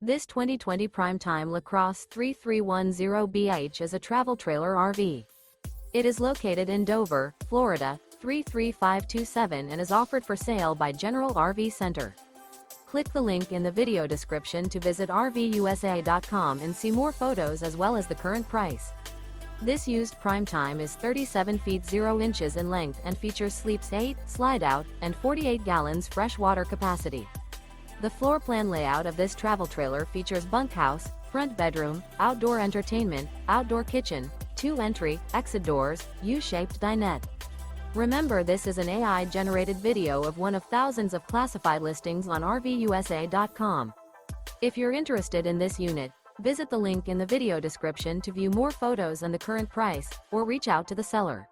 This 2020 Prime Time LaCrosse 3310BH is a travel trailer RV. It is located in Dover, Florida, 33527 and is offered for sale by General RV Center. Click the link in the video description to visit RVUSA.com and see more photos as well as the current price. This used Prime Time is 37 feet 0 inches in length and features sleeps 8, slide-out, and 48 gallons fresh water capacity. The floor plan layout of this travel trailer features bunkhouse, front bedroom, outdoor entertainment, outdoor kitchen, 2 entry, exit doors, U-shaped dinette. Remember, this is an AI-generated video of one of thousands of classified listings on RVUSA.com. If you're interested in this unit, visit the link in the video description to view more photos and the current price, or reach out to the seller.